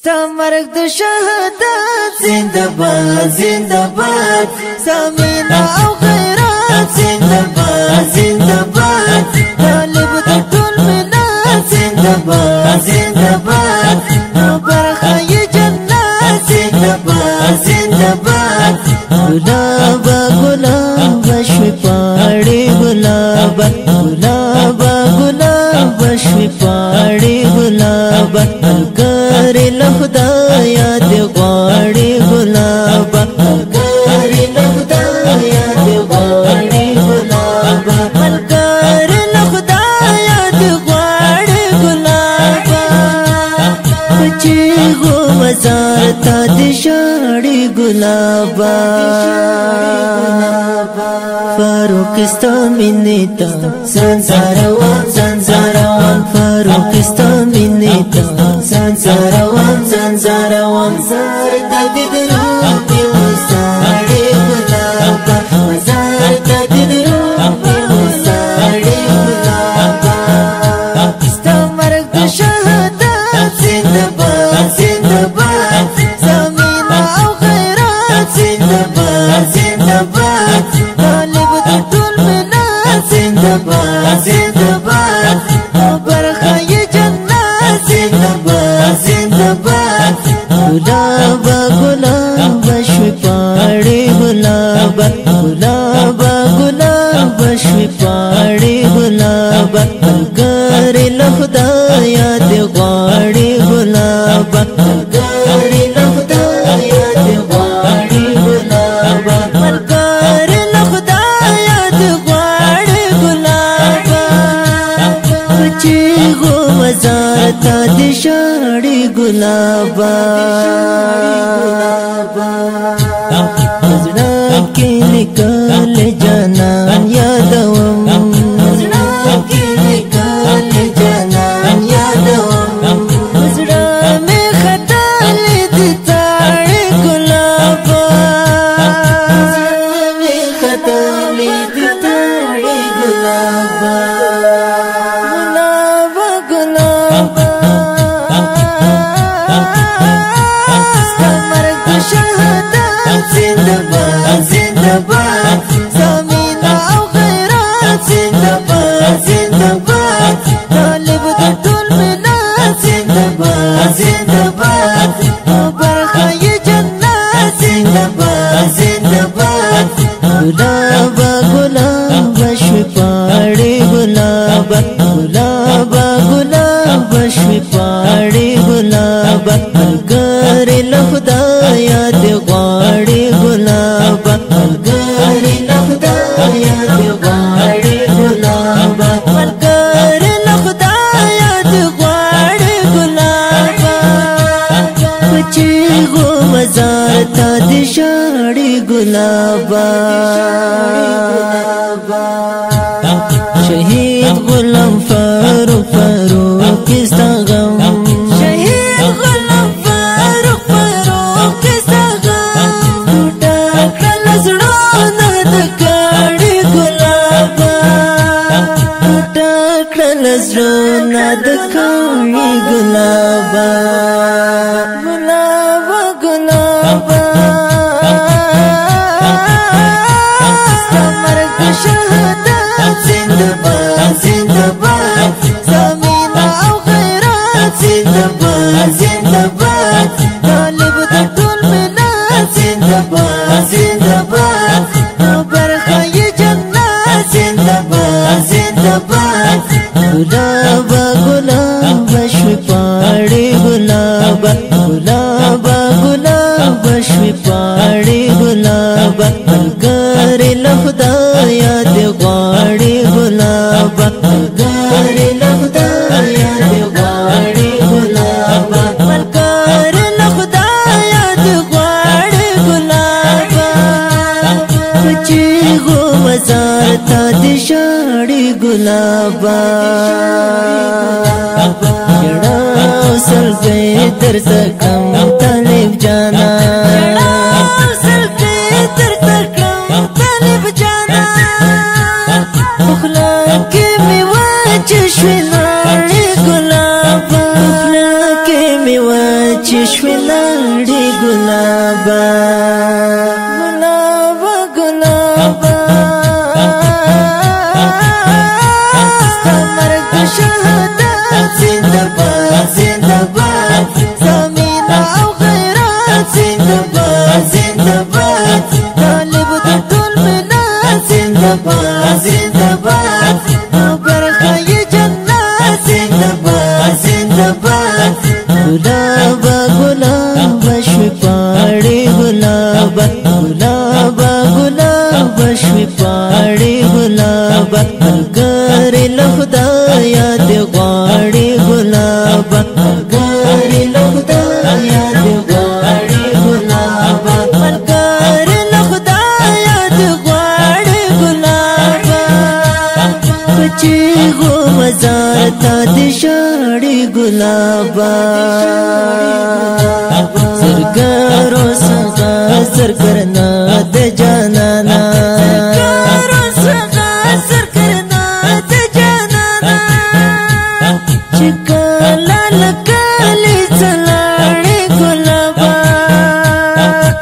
مرگ د شهادت زنده‌باد زنده‌باد سامینا او غیرت زنده‌باد زنده‌باد طالب د ټول ملت زنده‌باد زنده‌باد برخه جنت زنده‌باد زنده‌باد گلاب گلاب شوی پاڑی گلاب گلاب گلاب شوی پاڑی گلاب الکری لخدایا دی غواړي گلاب الکری لخدایا دی غواړي گلاب الکری لخدایا دی غواړي گلاب چې غو مزار تا دی شاړي گلاب فاروق استا مینتا سنساروان سنساروان فاروق استا مینتا سنساروان سنساروان زار تدید روحی وساڑی گلابا زار تدید روحی وساڑی گلابا استا مرگ د شهادت زنده‌باد زنده‌باد سامینا او غیرت زنده‌باد زنده‌باد طالب د ټول ملت زنده‌باد زنده‌باد برخه جنت زنده‌باد زنده‌باد گلاب گلاب شوی پاڑی گلاب گلاب گلاب شوی پاڑی گلاب الکری لخدایا دی غواړي گلاب الکری لخدایا دی غواړي گلاب الکری لخدایا دی غواړي گلاب چې غو مزار تا دی شاړي گلاب زړه کې نکال جانان یادوم زړه کې نکال جانان یادوم زړه مې خطا لید تاړي گلاب زړه مې خطا لید تاړي گلاب گلاب زنده‌باد زنده‌باد سامینا او غیرت زنده‌باد زنده‌باد طالب د ټول ملت زنده‌باد زنده‌باد برخه جنت زنده‌باد زنده‌باد گلاب گلاب شوی پاڑی گلاب گلاب گلاب شوی پاڑی گلاب الکری لخدایا دی غواړي گلاب الکری لخدایا دی غواړي گلاب الکری لخدایا دی غواړي گلاب چې غو مزار تا دی شاړي گلاب شهید غلام فاروق فاروق استا غم شهید غلام فاروق فاروق استا غم ټوټه کړل زړونه د کاڼي گلاب ټوټه کړل زړونه د کاڼي گلاب گلاب گلاب مرگ د شهادت زنده‌باد زنده‌باد سامینا او غیرت زنده‌باد زنده‌باد طالب د ټول ملت زنده‌باد زنده‌باد برخه جنت زنده‌باد زنده‌باد گلاب گلاب شوی پاڑی گلاب گلاب گلاب شوی پاڑی گلاب الکری لخدایا دی غواړي گلاب الکری لخدایا دی غواړي گلاب الکری لخدایا دی غواړي گلاب چې غو مزار تا دی شاړي گلاب جڑا سر گئے در سکم طالب جانا شوی ناړي ګلاب خپل کې می وچ چشوی لاړې ګلابا ګلابا ګلابا ستا مرګ شهادت زنده‌باد زنده‌باد ستا مینه او غیرت زنده‌باد زنده‌باد طالب د ټول ملت زنده‌باد زنده‌باد برخه یې جنت زنده‌باد زنده‌باد گلابا گلابا شوی پاڑی گلابا گلابا گلابا شوی پاڑی گلابا ملګری له خدایا دې غواړي گلابا ملګری له خدایا دې غواړي گلابا ملګری له خدایا دې غواړي گلابا پچی غو مزار تا دې شاړي گلابا زرګرو څنګه زرګرنا د جانانا زرګرو څنګه زرګرنا د جانانا چې کله لکلي څلاړې ګلابا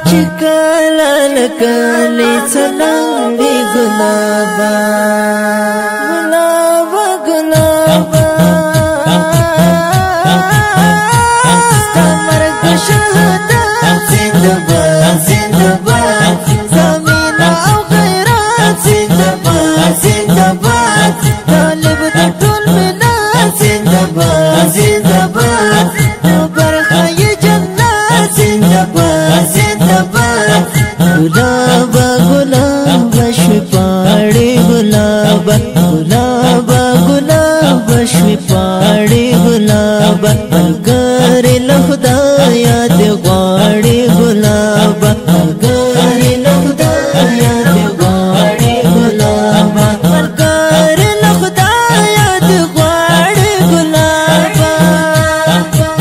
چې کله لکلي څلاړې ګلابا ګلابا ګلابا شهادت زنده‌باد زنده‌باد زمینه او غیرت زنده‌باد زنده‌باد طالب د ټول ملت زنده‌باد زنده‌باد برخه یې جنت زنده‌باد زنده‌باد ګلابا ګلابا شوی پاړې ګلابا ګلابا ګلابا شوی پاړې ګلابا ملګری له خدایا دې غواړي ګلابا ملګری له خدایا دې غواړي ګلابا ملګری له خدایا دې غواړي ګلابا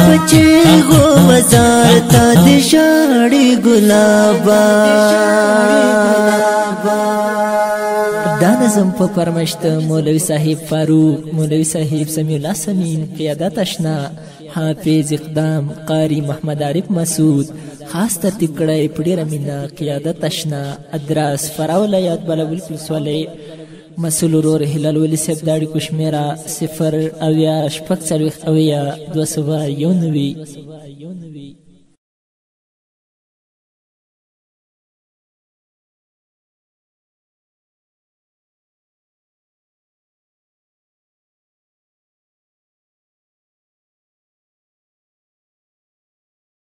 پچی غو مزار تا دې شاړي ګلابا دا نظم په فرمایشت مولوی صاحب فاروق مولوی صاحب سمیع الله سمین قیادت اشنا حافظ اقدام قاری محمد عارف مسعود خاص ترتیب کړی په ډېره مینه قیادت اشنا ادراس فراه ولایت بلبل ولسوالۍ مسؤل ورور هلال ولی صاحب د اړیکو شمېره 0 اویا شپږ څلوېښت اویا 291